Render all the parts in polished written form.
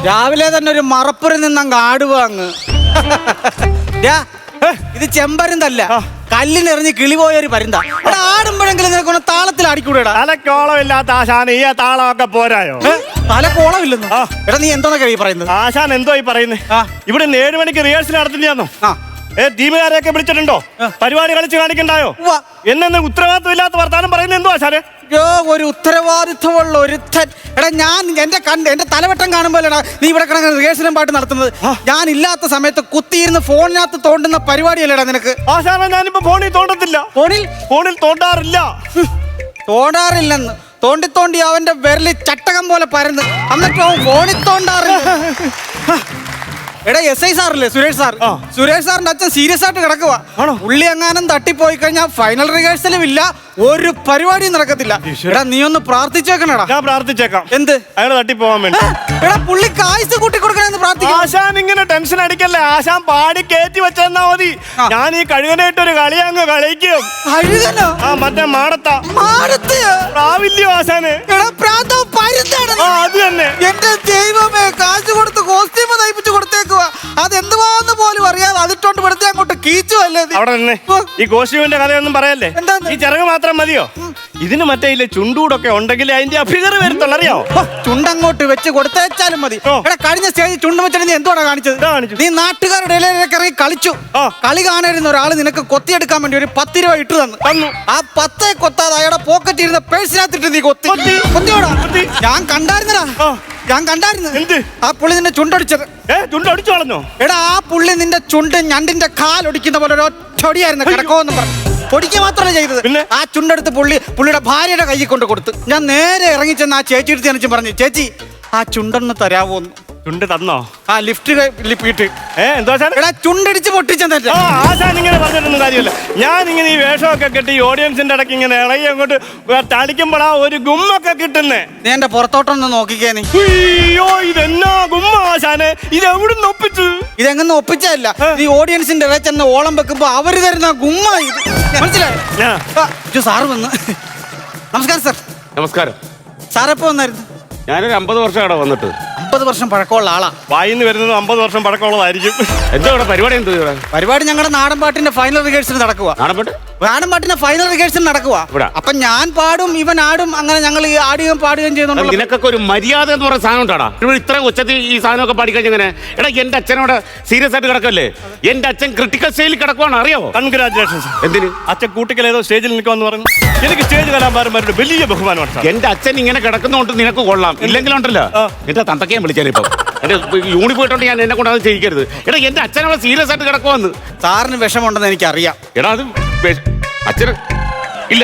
രാവിലെ തന്നെ ഒരു മറപ്പുര നിന്നങ്ങ് ആടുക അങ്ങ്. ഇത് ചെമ്പരുന്തല്ല, കല്ലിനെറിഞ്ഞ് കിളി പോയൊരു പരുന്ത. ആടുമ്പോഴെങ്കിലും നിനക്കൊന്ന് താളത്തിൽ ആടിക്കൂടാ. തലക്കോളമില്ലാത്ത ആശാൻ ഈ താളമൊക്കെ പോരായോ? തലക്കോളമില്ലെന്ന്? എടാ നീ എന്തോന്നാ കഴി പറയുന്നത്? ആശാൻ എന്തോ ഈ പറയുന്നത്? ഇവിടെ 7 മണിക്ക് റിഹേഴ്സൽ നടത്തില്ലാന്നോ? ടീമുകാരെയൊക്കെ വിളിച്ചിട്ടുണ്ടോ? പരിപാടി കളിച്ച് കാണിക്കണ്ടായോ? എന്നെ ഉത്തരവാദിത്വം ഇല്ലാത്ത വർത്താനം പറയുന്നത് എന്തോ ആശാനെ? ഒരു ഉത്തരവാദിത്വമുള്ള ഒരുത്തൻ. എടാ ഞാൻ എന്റെ തലവട്ടം കാണുമ്പോഴാണ് നീ ഇവിടെ കിടക്കുന്ന റിഹേഴ്സലും പാട്ട് നടത്തുന്നത്. ഞാൻ ഇല്ലാത്ത സമയത്ത് കുത്തിയിരുന്ന് ഫോണിനകത്ത് തോണ്ടുന്ന പരിപാടിയല്ലേടാ നിനക്ക്? ആശാനെ ഞാനിപ്പോ ഫോണിൽ തോണ്ടത്തില്ല. ഫോണിൽ തോണ്ടാറില്ല. തോണ്ടാറില്ലെന്ന്? തോണ്ടി തോണ്ടി അവന്റെ വിരല് ചട്ടകം പോലെ പരന്ന്, എന്നിട്ട് അവൻ ഫോണിൽ തോണ്ടാറില്ല. എടാ എസ് ഐ സാറില്ലേ, സുരേഷ് സാർ, സുരേഷ് സാറിന്റെ അച്ഛൻ സീരിയസ് ആയിട്ട് കിടക്കുക. പുള്ളി എങ്ങാനും തട്ടിപ്പോയി കഴിഞ്ഞാൽ ഫൈനൽ റിഹേഴ്സലും ഇല്ല, ഒരു പരിപാടിയും നടക്കത്തില്ല. എടാ നീ ഒന്ന് പ്രാർത്ഥിച്ചേക്കണടാ. ഞാൻ പ്രാർത്ഥിച്ചേക്കാം. എന്ത്? അയാൾ തട്ടിപ്പോവാൻ വേണ്ടി. എടാ പുള്ളിക്ക് ആയുസ് കൂട്ടി കൊടുക്കണമെന്ന് പ്രാർത്ഥിക്കാം. ആശാൻ ഇങ്ങനെ ടെൻഷൻ അടിക്കല്ലേ, ആശാൻ പാടി കയറ്റി വെച്ചെന്നാ മതി. ഞാൻ ഈ കഴുകനായിട്ടൊരു കളി അങ്ങ് കളിക്കും. കഴുകനോ? മറ്റേ മാടത്താ. പ്രാവില്ലയോ ആശാന്? അത് തന്നെ. എന്റെ ദൈവമേ, കാശ് കൊടുത്ത് കോസ്റ്റ്യൂം തയ്പ്പിച്ച് കൊടുത്തേക്കുവാ. അതെന്തുവാന്ന് പോലും അറിയാതെ അതിട്ടോണ്ട് വെറുതെ അങ്ങോട്ട് കീച്ചു അല്ലേ? അവിടെ തന്നെ ഈ കോസ്റ്റ്യൂമിന്റെ കഥയൊന്നും പറയല്ലേ. ഈ ചിറക് മാത്രം മതിയോ? ഇതിന് മറ്റേ ചുണ്ടൂടൊക്കെ ഉണ്ടെങ്കിൽ അതിന്റെ ഫിഗർ വരുത്തുള്ളൂ. അറിയോ? ചുണ്ടങ്ങോട്ട് വെച്ച് കൊടുത്തേച്ചാലും മതി. എടാ കഴിഞ്ഞ സ്റ്റേജിൽ ചുണ്ട് വെച്ചിട്ട് നീ എന്തുവാ കാണിച്ചത്? നീ നാട്ടുകാരുടെ ഇടയിലേക്ക് ഇറങ്ങി കളിച്ചു. കളി കാണാനിരുന്ന ഒരാള് നിനക്ക് കൊത്തിയെടുക്കാൻ വേണ്ടി ഒരു 10 രൂപ ഇട്ട് തന്നു. ആ 10 കൊത്താതെ അയാളുടെ പോക്കറ്റ് ഇരുന്ന പേഴ്സിനകത്തിട്ട് നീ കൊത്തിയോടാ. ഞാൻ കണ്ടായിരുന്നടാ, ഞാൻ കണ്ടായിരുന്നു. ആ പുള്ളി നിന്റെ ചുണ്ടടിച്ചത്. ചുണ്ടടിച്ചു കളഞ്ഞോ? എടാ ആ പുള്ളി നിന്റെ ചുണ്ട് ഞണ്ടിന്റെ കാലൊടിക്കുന്ന പോലെ ഒരു ഒറ്റൊടിയായിരുന്നു. കിടക്കോന്ന് പറഞ്ഞു പൊടിക്കുക മാത്രമല്ല ചെയ്തത്. ആ ചുണ്ടെടുത്ത് പുള്ളിയുടെ ഭാര്യയുടെ കൈ കൊണ്ട് കൊടുത്ത്. ഞാൻ നേരെ ഇറങ്ങിച്ചെന്ന് ആ ചേച്ചി എടുത്ത് ഞാൻ പറഞ്ഞു, ചേച്ചി ആ ചുണ്ടൊന്ന് തരാവോന്ന്. ചുണ്ട് തന്നോ? ആ ലിഫ്റ്റ് ലിപ്പിട്ട് എന്തോ ചുണ്ടടിച്ച് പൊട്ടിച്ചെന്നെ. ആശാൻ ഇങ്ങനെ പറഞ്ഞിട്ടൊന്നും കാര്യമില്ല. ഞാൻ ഇങ്ങനെ ഈ വേഷമൊക്കെ കെട്ടി ഓഡിയൻസിന്റെ ഇടയ്ക്ക് ഇങ്ങനെ ഇളകി അങ്ങോട്ട് തളിക്കുമ്പോഴാ ഒരു ഗുമ്മൊക്കെ കിട്ടുന്നേ. നീ എന്റെ പുറത്തോട്ടൊന്ന് നോക്കിക്കേ. നീ അയ്യോ ഇതെന്നാ ഗുമ്മ ആശാനെ, ഇത് എവിടുന്ന് ഒപ്പിച്ചു? ഇതെങ്ങനെ ഒപ്പിച്ചല്ല, ഈ ഓഡിയൻസിന്റെ ഇടയിൽ ചെന്ന് ഓളം വെക്കുമ്പോ അവര് തരുന്ന ഗുമ്മ ഇത്. മനസ്സിലായോ? സാറ് വന്ന്. നമസ്കാരം സാർ. നമസ്കാരം. സാറെപ്പോ വന്നായിരുന്നു? ഞാനൊരു 50 വർഷം അവിടെ വന്നിട്ട്. 50 വർഷം പഴക്കമുള്ള ആളാ. വായിന്ന് വരുന്നത് 50 വർഷം പഴക്കമുള്ളതായിരിക്കും. എന്താ ഇവിടെ പരിപാടി? എന്ത് പരിപാടി? ഞങ്ങളുടെ നാടൻ പാട്ടിന്റെ ഫൈനൽ റിഹേഴ്സൽ നടക്കുക. നാടൻ പാട്ടിന്റെ ഫൈനൽ റിഹേഴ്സൽ നടക്കുക. അപ്പൊ ഞാൻ പാടും, ഇവൻ ആടും, അങ്ങനെ ഞങ്ങൾ ആടുകയും പാടുകയും ചെയ്യുന്നുണ്ട്. നിനക്കൊക്കെ ഒരു മര്യാദ എന്ന് പറയുന്ന സാധനം ഉണ്ടാടാ. ഇത്ര ഉച്ചത്തിൽ ഈ സാധനമൊക്കെ പാടിക്കഴിഞ്ഞ എങ്ങനെ? എടാ എന്റെ അച്ഛനോട് സീരിയസ് ആയിട്ട് കിടക്കല്ലേ? എന്റെ അച്ഛൻ ക്രിട്ടിക്കൽ സ്റ്റേജിൽ കിടക്കുവാണ്, അറിയാവോ? കൺഗ്രാജുലേഷൻസ്. എന്തിന്? അച്ഛൻ കൂട്ടിക്കൽ ഏതോ സ്റ്റേജിൽ നിൽക്കുമെന്ന് പറഞ്ഞു. എനിക്ക് സ്റ്റേജ് കലാകാരന്മാരുടെ വലിയ ബഹുമാനമാണ്. എന്റെ അച്ഛൻ ഇങ്ങനെ കിടക്കുന്നതുകൊണ്ട് നിനക്ക് കൊള്ളാം, ഇല്ലെങ്കിലുണ്ടല്ലോ എന്റെ തന്തക്കയും വിളിച്ചാൽ ഇപ്പൊ എന്റെ യൂണി പോയിട്ടുണ്ട്. ഞാൻ എന്നെ കൊണ്ട് അത് ചെയ്യിക്കരുത്. എടാ എന്റെ അച്ഛനവിടെ സീരിയസ് ആയിട്ട് കിടക്കുവന്ന്. സാറിന് വിഷമമുണ്ടെന്ന് എനിക്കറിയാം. എടാ അത് അച്ഛന് ഇല്ല.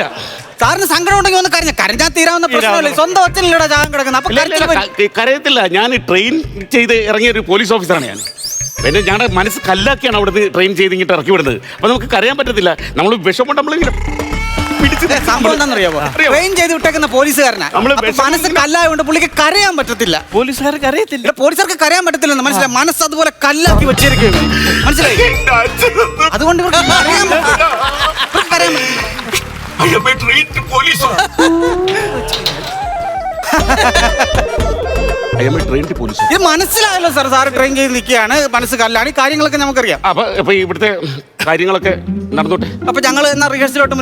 സാറിന് സങ്കടം ഉണ്ടെങ്കിൽ ഒന്ന് കരഞ്ഞാൽ തീരാവുന്ന പ്രശ്നമല്ലേ? സ്വന്തം അച്ഛനില്ലടാ ചാകം കിടക്കുന്നത്. അപ്പൊ കരയത്തില്ല. ഞാൻ ട്രെയിൻ ചെയ്ത് ഇറങ്ങിയ ഒരു പോലീസ് ഓഫീസറാണ് ഞാൻ. പിന്നെ ഞങ്ങളുടെ മനസ്സ് കല്ലാക്കിയാണ് അവിടുന്ന് ട്രെയിൻ ചെയ്ത് ഇങ്ങോട്ട് ഇറക്കി വിടുന്നത്. അപ്പൊ നമുക്ക് കരയാൻ പറ്റത്തില്ല. നമ്മൾ വിഷമുണ്ട് നമ്മളിങ്ങനെ സംഭവം എന്താണെന്നറിയാമോ? ട്രെയിൻ ചെയ്ത് വിട്ടേക്കുന്ന പോലീസുകാരനാ. മനസ്സ് കല്ലായതുകൊണ്ട് പുള്ളിക്ക് കരയാൻ പറ്റത്തില്ല. പോലീസുകാർക്ക് അറിയത്തില്ല. പോലീസുകാർക്ക് കരയാൻ പറ്റത്തില്ലെന്ന് മനസ്സിലായി. മനസ്സ് അതുപോലെ കല്ലാക്കി വെച്ചിരിക്കുകയാണ്. മനസ്സിലായി? അതുകൊണ്ട് ഇവർക്ക് കരയാൻ പറ്റില്ല. ഇത് മനസ്സിലായല്ലോ സാർ. സാറ് ട്രെയിൻ ചെയ്ത് നിൽക്കുകയാണ്, മനസ്സ് കല്ലാണ്. കാര്യങ്ങളൊക്കെ നമുക്കറിയാം. അപ്പൊ ഇവിടുത്തെ കാര്യങ്ങളൊക്കെ നടന്നോട്ടെ. അപ്പൊ ഞങ്ങൾ എന്നാ റിഹേഴ്സലോട്ട്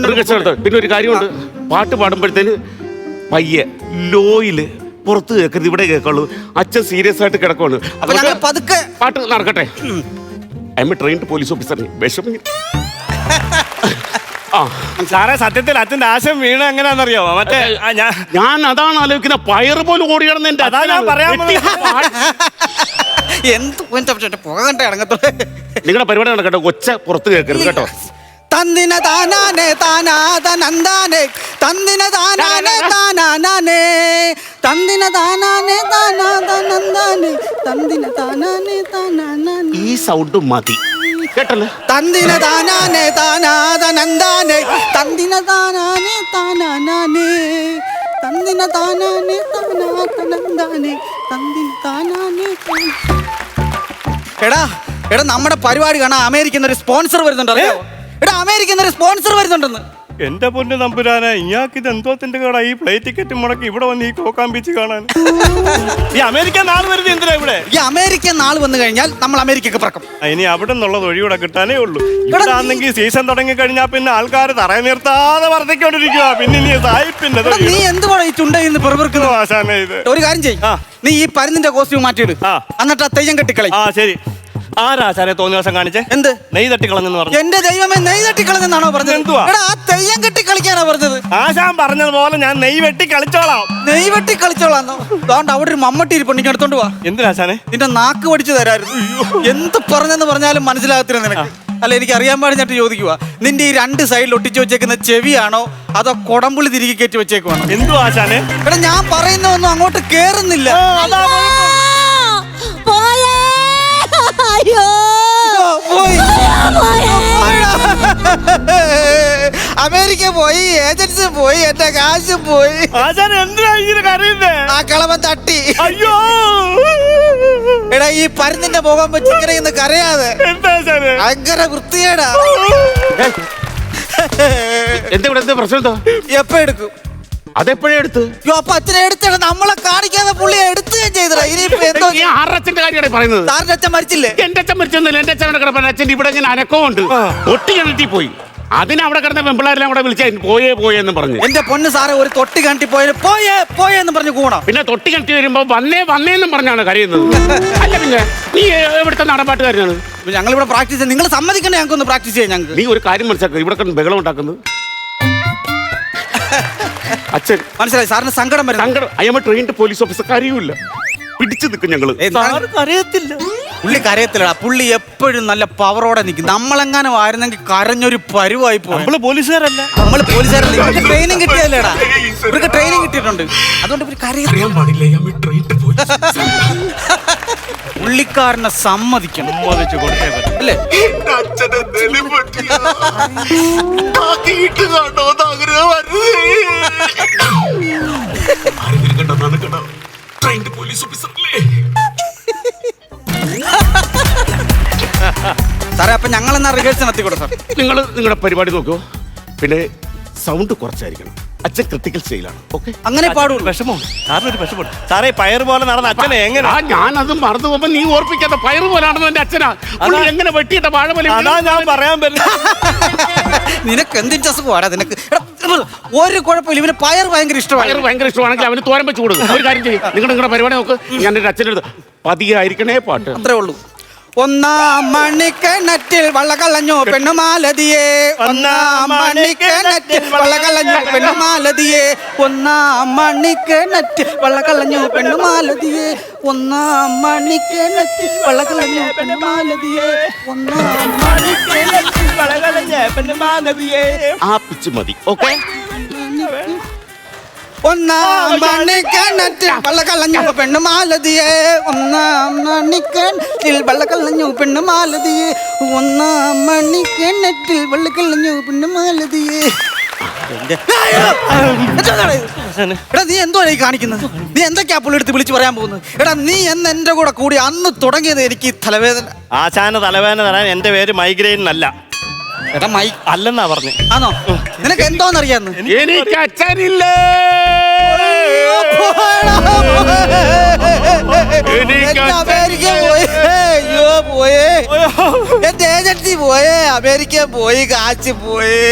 പിന്നെ ഒരു കാര്യമുണ്ട്. പാട്ട് പാടുമ്പോഴത്തേന് പയ്യെ ലോയില് പുറത്ത് കേൾക്കരുത്, ഇവിടെ കേൾക്കുള്ളൂ. അച്ഛൻ സീരിയസ് ആയിട്ട് കിടക്കുവാണ്. അപ്പൊ ഞങ്ങൾ പതുക്കെ പാട്ട് നടക്കട്ടെ. I M A trained police officer. വിഷമം സാറേ സത്യത്തിൽ അച്ഛൻ്റെ ആശം വീണ എങ്ങനെയാണെന്നറിയാമോ? മറ്റേ ഞാൻ അതാണ് ആലോചിക്കുന്ന. പയറ് പോലും ഓടിയാണെന്ന് എന്റെ അതാ ഞാൻ പറയാൻ. എന്ത് പുക കണ്ട ഇറങ്ങത്തുള്ളൂ. നിങ്ങളുടെ പരിപാടി നടക്കട്ടെ, ഒച്ച പുറത്ത് കേൾക്കരുത് കേട്ടോ. തന്ദിന താനാനെ താനാതനന്ദാനെ തന്ദിന താനാനെ താനാനാനെ തന്ദിന താനാനെ താനാതനന്ദാനെ തന്ദിന താനാനെ താനാനാനെ. ഈ സൗണ്ട് മതി കേട്ടല്ലേ? തന്ദിന താനാനെ താനാതനന്ദാനെ തന്ദിന താനാനെ താനാനാനെ തന്ദിന താനാനെ താനാതനന്ദാനെ തന്ദിന താനാനെ. എടാ നമ്മുടെ പരിപാടി കാണാൻ അമേരിക്കൻ ഒരു സ്പോൺസർ വരുന്നുണ്ട്. അറിയാമോ? എടാ അമേരിക്കൻ ഒരു സ്പോൺസർ വരുന്നുണ്ടെന്ന്. എന്റെ പൊന്ന് തമ്പുരാനെ, ഇയാൾക്ക് ഇത് എന്തോത്തിന്റെ കേടാ ഈ ഫ്ലൈറ്റ് ടിക്കറ്റ് മുടക്കി ഇവിടെ വന്ന് ഈ കോക്കാൻ ബീച്ച് കാണാൻ. ഈ അമേരിക്ക നാൾ വരുന്നത് എന്തിനാ ഇവിടെ? ഈ അമേരിക്കൻ നാൾ വന്നു കഴിഞ്ഞാൽ നമ്മൾ അമേരിക്കക്ക് പറക്കും. ഇനി അവിടെ നിന്നുള്ളത് ഒഴിവിടെ കിട്ടാനേ ഉള്ളൂ. ഇവിടെ ആണെങ്കിൽ സീസൺ തുടങ്ങി കഴിഞ്ഞാൽ പിന്നെ ആൾക്കാർ തറയെ നിർത്താതെ വർദ്ധിക്കൊണ്ടിരിക്കുക. പിന്നെ നീ സായിപ്പിന്റെ നീ എന്തുവാണ് ഈ ചുണ്ടയിന്ന് പെറുപിറുക്കുന്നത്? ആശാനെ ഇത് ഒരു കാര്യം ചെയ്യ്, നീ ഈ പരുന്നിന്റെ കോസ്റ്റ്യൂം മാറ്റിയിട്, എന്നിട്ട് ആ തെയ്യം കെട്ടിക്കളി. ആ ശരി. ആരാശാനെ തോന്നിയ ദിവസം കാണിച്ചേ? എന്ത് നെയ് തട്ടിക്കളഞ്ഞെന്ന് പറഞ്ഞു? എന്റെ ദൈവമേ, നെയ് തട്ടിക്കളഞ്ഞെന്നാണോ പറഞ്ഞത്? എന്തുവാ? എടാ, ആ തെയ്യം കെട്ടിക്കളിക്കാനാ പറഞ്ഞത്. ആശാൻ പറഞ്ഞതുപോലെ ഞാൻ നെയ് വെട്ടി കളിച്ചോളാം. നെയ് വെട്ടി കളിച്ചോളാന്നോ? അതുകൊണ്ട് അവിടെ ഒരു മമ്മട്ടി ഇരിപ്പുണ്ട്, എടുത്തോണ്ട് പോവാ. എന്തിനാശാനെ? നിന്റെ നാക്ക് പഠിച്ചു തരായിരുന്നു. എന്ത് പറഞ്ഞെന്ന് പറഞ്ഞാലും മനസ്സിലാകത്തില്ല നിനക്ക്. അല്ല, എനിക്ക് അറിയാൻ പാടിഞ്ഞിട്ട് ചോദിക്കുക, നിന്റെ ഈ രണ്ട് സൈഡിൽ ഒട്ടിച്ചു വെച്ചേക്കുന്ന ചെവിയാണോ അതോ കൊടമ്പുള്ളി തിരികെ കയറ്റി വെച്ചേക്കുവാണോ? എന്തു ആശാനെ? എടാ, ഞാൻ പറയുന്നതൊന്നും അങ്ങോട്ട് കേറുന്നില്ല. അമേരിക്ക പോയി, ഏജൻസി പോയി, എന്റെ കാശ് പോയി. ആശാൻ എന്തിനാ ഇങ്ങനെ കരയുന്നേ? ആ കളവൻ തട്ടി. അയ്യോ, എടാ, ഈ പരുന്നിന്റെ മുഖം വെച്ച് ഇങ്ങനെ ഇന്ന് കരയാതെ. എന്താ ആശാനെ? ഭയങ്കര വൃത്തിയേടാ. എന്താ പ്രശ്നം? എന്താ എപ്പ എടുക്കും? അതെപ്പോഴേ എടുത്ത്? അപ്പൊ അച്ഛനെ എടുത്തിട, നമ്മളെ കാണിക്കാതെ പുള്ളിയെ എടുത്തുകയും ചെയ്തടാ. ഇനിയിപ്പോ എന്തോ ആറച്ഛന്റെ കാര്യമാണ് പറയുന്നത്. സാറിന്റെ അച്ഛൻ മരിച്ചില്ലേ? എന്റെ അച്ഛൻ മരിച്ചൊന്നുമില്ല. എന്റെ അച്ഛനോട് കിടപ്പൻ അച്ഛൻ ഇവിടെ ഇങ്ങനെ അനക്കമുണ്ട്, ഒട്ടി കിണറ്റി പോയി. അതിനവിടെ കിടന്ന പെമ്പിള്ളാരെല്ലാം കൂടെ വിളിച്ച പോയെന്ന് പറഞ്ഞു. എന്റെ പൊന്ന് സാറെ, ഒരു തൊട്ടി കണ്ടി പോയെന്ന് പറഞ്ഞു കൂണോ? പിന്നെ തൊട്ടി കണ്ടി വരുമ്പോ വന്നേന്നും പറഞ്ഞാണ് കരയുന്നത്. അല്ല പിന്നെ നീ എവിടുത്തെ നടൻപാട്ടുകാരനാണ്? ഞങ്ങളിവിടെ പ്രാക്ടീസ് ചെയ്യാം. നിങ്ങൾ സമ്മതിക്കണേ ഞങ്ങൾക്കൊന്ന് പ്രാക്ടീസ് ചെയ്യാം. ഞങ്ങൾക്ക് നീ ഒരു കാര്യം മനസ്സിലാക്കുക, ഇവിടെ കിടന്ന് ബഹളം ഉണ്ടാക്കുന്നത് അച്ഛൻ. മനസ്സിലായി സാറിന് സങ്കടം വരും. സങ്കടം. അയ്യമ്മ ട്രെയിൻഡ് പോലീസ് ഓഫീസർ കാര്യമില്ല, പിടിച്ചു നിൽക്കും ഞങ്ങള്. അറിയത്തില്ല. പുള്ളി കരയത്തില്ലടാ, പുള്ളി എപ്പോഴും നല്ല പവറോടെ നിൽക്കും. നമ്മളെങ്ങാനും ആയിരുന്നെങ്കിൽ കരഞ്ഞൊരു പരുവായി പോയി. നമ്മള് പോലീസുകാരല്ല, നമ്മള് പോലീസുകാരല്ല. ഇവർക്ക് ട്രെയിനിങ് കിട്ടിയല്ലേടാ, ഇവർക്ക് ട്രെയിനിങ് കിട്ടിയിട്ടുണ്ട്. അതുകൊണ്ട് ഇവര് കരയാൻ പാടില്ല. പുള്ളിക്കാരനെ സമ്മതിക്കണം, സമ്മതിച്ചു കൊടുത്തേ പറ്റും. അല്ലേ? സാറേ, അപ്പൊ ഞങ്ങൾ എന്നാ റിഹേഴ്സൽ നടത്തിക്കോട്ടെ സാർ? നിങ്ങൾ നിങ്ങളുടെ പരിപാടി നോക്കൂ, പിന്നെ സൗണ്ട് കുറച്ചായിരിക്കണം. അച്ഛൻ ക്രിട്ടിക്കൽ സ്റ്റേജിലാണ്. ഓക്കെ, അങ്ങനെ പാടുള്ളൂ. വിഷമോ സാറിനൊരു വിഷമോ? സാറേ, പയർ പോലെ നടന്ന അച്ഛനെ എങ്ങനെ? ഞാനത് മറന്നു പോകുമ്പോ നീ ഓർപ്പിക്കാത്ത പയർ പോലാണെന്ന് എന്റെ അച്ഛനാ. എങ്ങനെ വെട്ടിയിട്ട വാഴ പോലെ. അതാ ഞാൻ പറയാൻ പറ്റും. നിനക്ക് എന്തിന്റെ അസുഖമാടാ നിനക്ക്? ഒരു കുഴപ്പമില്ല, ഇവന് പയർ ഭയങ്കര ഇഷ്ടമാണ്. പയർ ഭയങ്കര ഇഷ്ടമാണെങ്കിൽ അവന് തോരൻ വെച്ച് കൊടുക്കും. ഒരു കാര്യം ചെയ്യും, നിങ്ങളുടെ പരിപാടി നോക്ക്. ഞാൻ എന്റെ അച്ഛൻ്റെ അടുത്ത് പതിയായിരിക്കണേ പാട്ട്. അത്രേ ഉള്ളൂ. ഒന്നാം മണിക്കിണറ്റിൽ വള്ളകളഞ്ഞു പെണ്ണുമാലതിയെ, ഒന്നാം മണിക്കിണറ്റിൽ വള്ളകളഞ്ഞു പെണ്ണുമാലതിയെ, ഒന്നാം മണിക്കിണറ്റിൽ വള്ളകളഞ്ഞു പെണ്ണുമാലതിയെ, ഒന്നാം മണിക്കിണറ്റിൽ വള്ളകളഞ്ഞു പെണ്ണുമാലതിയെ, ഒന്നാം മണിക്കിണറ്റിൽ വള്ളകളഞ്ഞ പെണ്ണുമാലതിയെ. ആ പിച്ച് മതി. ഓക്കെ, ഒന്നാം മണിക്കിണറ്റിൽ വള്ളകളഞ്ഞു പെണ്ണുമാലതിയെ, ഒന്നാം മണിക്കിണറ്റിൽ വള്ളകളഞ്ഞു പെണ്ണുമാലതിയെ, ഒന്നാം മണിക്കിണറ്റിൽ വള്ളകളഞ്ഞു പെണ്ണുമാലതിയെ. എടാ, നീ എന്തോ കാണിക്കുന്നത്? നീ എന്തൊക്കെയാ പുള്ളി എടുത്ത് വിളിച്ച് പറയാൻ പോകുന്നത്? എടാ, നീ എന്ന് എന്റെ കൂടെ കൂടി അന്ന് തുടങ്ങിയത് എനിക്ക് തലവേദന. ആശാന തലവേദന തരാൻ എന്റെ പേര് മൈഗ്രെയിൻ അല്ല. എടാ, മൈ അല്ലെന്നാ പറഞ്ഞേ. ആണോ? നിനക്ക് എന്തോന്നറിയാന്ന്? എനിക്ക് അച്ഛനില്ലേ. അമേരിക്ക പോയി. അയ്യോ, പോയേ. എന്റെ ഏജൻസി പോയേ, അമേരിക്ക പോയി, കാശ് പോയേ.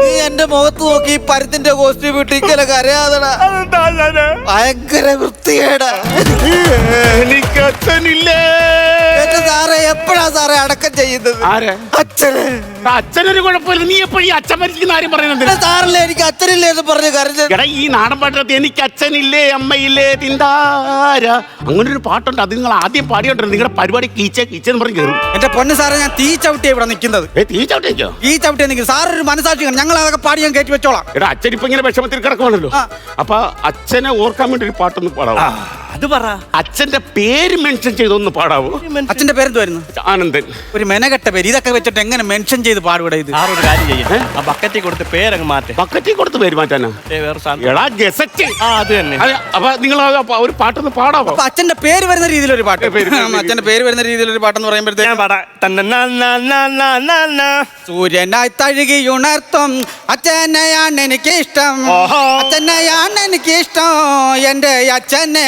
നീ എന്റെ മുഖത്ത് നോക്കി പരുത്തിന്റെ കോസ്റ്റ്യൂം ഇട്ട് ഇങ്ങനെ കരയാതടാ. ഭയങ്കര വൃത്തികേടാ. എനിക്ക് അച്ഛനില്ലേ. സാറേ, എപ്പോഴാ സാറേ അടക്കം ചെയ്യുന്നത്? അച്ഛന്. അച്ഛനൊരു കുഴപ്പമില്ല. നീ എപ്പോഴും അച്ഛൻ മരിക്കുന്ന കാര്യം പറയുന്നത്? സാറല്ലേ എനിക്ക് അച്ഛനില്ലേ എന്ന് പറഞ്ഞ് കരഞ്ഞത്. എടാ, ഈ നാടൻ പാട്ടിനകത്ത് എനിക്ക് അച്ഛനില്ലേ അമ്മയില്ലേ തിന്താര അങ്ങനെ ഒരു പാട്ടുണ്ട്. അത് നിങ്ങൾ ആദ്യം പാടിയോണ്ടിരുന്നു. നിങ്ങളുടെ പരിപാടി കീച്ചെന്ന് പറഞ്ഞ് കയറും. എന്റെ പൊന്ന് സാറേ, ഞാൻ തീ ചവിട്ടിയാ ഇവിടെ നിൽക്കുന്നത്. തീ ചവിട്ടിയോ? ഈ ചവിട്ടിയാ നിൽക്കുന്നത്. സാറൊരു മനസാക്ഷി കാണും. ഞങ്ങൾ അതൊക്കെ പാടി ഞാൻ കയറ്റി വെച്ചോളാം. എടാ, അച്ഛൻ ഇപ്പൊ ഇങ്ങനെ വിഷമത്തിൽ കിടക്കുവാണല്ലോ. അപ്പൊ അച്ഛനെ ഓർക്കാൻ വേണ്ടി ഒരു പാട്ടൊന്ന് പാടാം. അത് പറ. അച്ഛന്റെ പേര് മെൻഷൻ ചെയ്തൊന്ന് പാടാവോ? അച്ഛന്റെ പേരെന്തുവായിരുന്നു? ആനന്ദൻ. ഒരു മെനകെട്ട പേര്. ഇതൊക്കെ വെച്ചിട്ട് എങ്ങനെ മെൻഷൻ ചെയ്ത് പാടുവിടെ ഇത്? ആറൊരു കാര്യം ചെയ്യാം, ആ ബക്കറ്റിൽ കൊടുത്ത് പേരങ്ങ് മാറ്റേ. ബക്കറ്റിൽ കൊടുത്ത് പേര് മാറ്റാനാ? വേറെ സാധനം. എടാ ഗസറ്റ്. ആ അത് തന്നെ. അപ്പൊ നിങ്ങൾ ഒരു പാട്ടൊന്ന് പാടാവോ? അപ്പൊ അച്ഛന്റെ പേര് വരുന്ന രീതിയിലൊരു പാട്ട്. അച്ഛന്റെ പേര് വരുന്ന രീതിയിലൊരു പാട്ടെന്ന് പറയുമ്പോഴത്തേക്ക് ഞാൻ പാടാം. സൂര്യനായി തഴുകിയുണർത്തും അച്ഛനെയാണ് എനിക്ക് ഇഷ്ടം, അച്ഛനെയാണ് എനിക്ക് ഇഷ്ടം, എന്റെ അച്ഛനെ.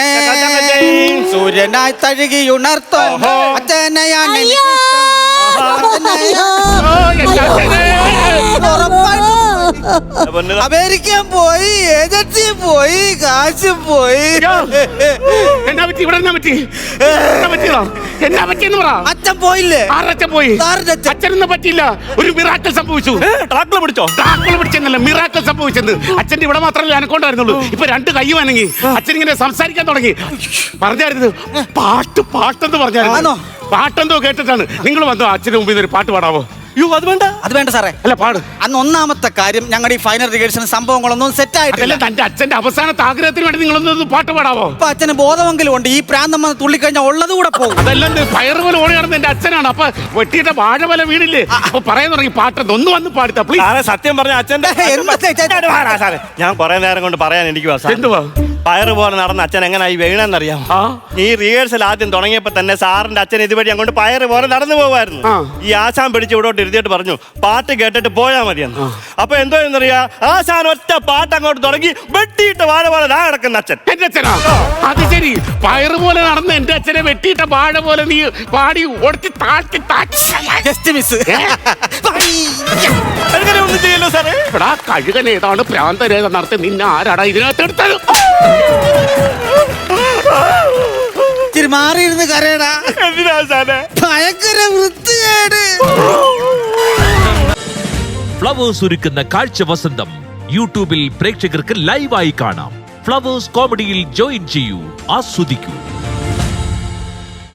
സൂര്യനായി തഴുകിയുണർത്തും അച്ഛനെയാണ് എനിക്ക് അമേരിക്കൻ പോയി, ഏജൻസി പോയി, കാശ് പോയി. എന്നാ പറ്റി ഇവിടെ? എന്നാ പറ്റി? എന്നാ പറ്റിയെന്ന് പറ. അച്ഛൻ പോയില്ലേ? ആരച്ഛൻ പോയി? അച്ഛനൊന്നും പറ്റിയില്ല. ഒരു മിറാക്കിൾ സംഭവിച്ചു. ട്രാക്കിൽ പിടിച്ചോ? ട്രാക്കിൾ പിടിച്ചെന്നല്ല, മിറാക്കിൾ സംഭവിച്ചത്. അച്ഛന്റെ ഇവിടെ മാത്രമല്ല അനക്കൊണ്ടായിരുന്നുള്ളൂ. ഇപ്പൊ 2 കൈ വേണമെങ്കിൽ അച്ഛൻ ഇങ്ങനെ സംസാരിക്കാൻ തുടങ്ങി. പറഞ്ഞായിരുന്നു പാട്ടെന്ന് പറഞ്ഞായിരുന്നു. പാട്ടെന്തോ കേട്ടിട്ടാണ് നിങ്ങൾ വന്നോ. അച്ഛന്റെ മുമ്പിൽ നിന്ന് ഒരു പാട്ട് പാടാവോ? യോ അത് വേണ്ട, അത് വേണ്ട സാറേ. അല്ല പാട്. അന്ന് ഒന്നാമത്തെ കാര്യം, ഞങ്ങളുടെ ഈ ഫൈനൽ റിഹേഴ്സൽ സംഭവങ്ങളൊന്നും സെറ്റ് ആയിട്ടില്ല. തന്റെ അച്ഛന്റെ അവസാനത്തെ ആഗ്രഹത്തിന് വേണ്ടി നിങ്ങളൊന്ന് പാട്ട് പാടാവോ? അപ്പൊ അച്ഛന് ബോധമെങ്കിലും ഉണ്ട്. ഈ പ്രാന്തം വന്ന് തുള്ളിക്കഴിഞ്ഞാൽ ഉള്ളത് കൂടെ പോകും. അതെല്ലാം പയറ് പോലെ ഓടി നടന്ന എന്റെ അച്ഛനാണ്. അപ്പൊ വെട്ടിയിട്ട് വാഴ വീടില്ലേ, അപ്പൊ പറയാൻ തുടങ്ങി പാട്ടെന്ന്. ഒന്ന് വന്ന് പാടുത്ത പ്ലീസ്. സത്യം പറഞ്ഞ അച്ഛന്റെ ഞാൻ കുറെ നേരം കൊണ്ട് പറയാൻ എനിക്ക് എന്തുവാ പയറ് പോലെ നടന്ന അച്ഛൻ എങ്ങനെയായി വീണെന്നറിയാം. ഈ റിഹേഴ്സൽ ആദ്യം തുടങ്ങിയപ്പോ തന്നെ സാറിന്റെ അച്ഛൻ ഇതുവഴി അങ്ങോട്ട് പയറ് പോലെ നടന്നു പോകുമായിരുന്നു. ഈ ആശാൻ പിടിച്ച് ഇവിടോട്ട് ഇരുത്തിയിട്ട് പറഞ്ഞു പാട്ട് കേട്ടിട്ട് പോയാൽ മതിയെന്ന്. അപ്പൊ എന്തോ എന്നറിയാ, ആശാൻ ഒറ്റ പാട്ട് അങ്ങോട്ട് തുടങ്ങി വെട്ടിയിട്ട് വാഴ പോലെ ദാ കിടക്കുന്ന അച്ഛൻ. എന്റെ അച്ഛനാ? അത് ശരി. പയറ് പോലെ നടന്ന എന്റെ അച്ഛനെ വെട്ടിയിട്ട വാഴ പോലെ നീ പാടി ഓടിച്ച് താഴ്ത്തി ജസ്റ്റ് മിസ്. അങ്ങനെ ഒന്നും ചെയ്യല്ലോ സാറേ. എടാ കഴുകൻ ഏതാണ് പ്രാന്തരേഖ നടത്തി നിന്നെ ആരാടാ ഇതിനകത്ത് എടുത്തത്? ഇച്ചിരി മാറിയിരുന്ന് കരയടാ. എന്തിനാ സാറേ? ഭയങ്കര വൃത്തികേട്. ഫ്ലവേഴ്സ് ഒരുക്കുന്ന കാഴ്ച വസന്തം യൂട്യൂബിൽ പ്രേക്ഷകർക്ക് ലൈവായി കാണാം. ഫ്ലവേഴ്സ് കോമഡിയിൽ ജോയിൻ ചെയ്യൂ, ആസ്വദിക്കൂ.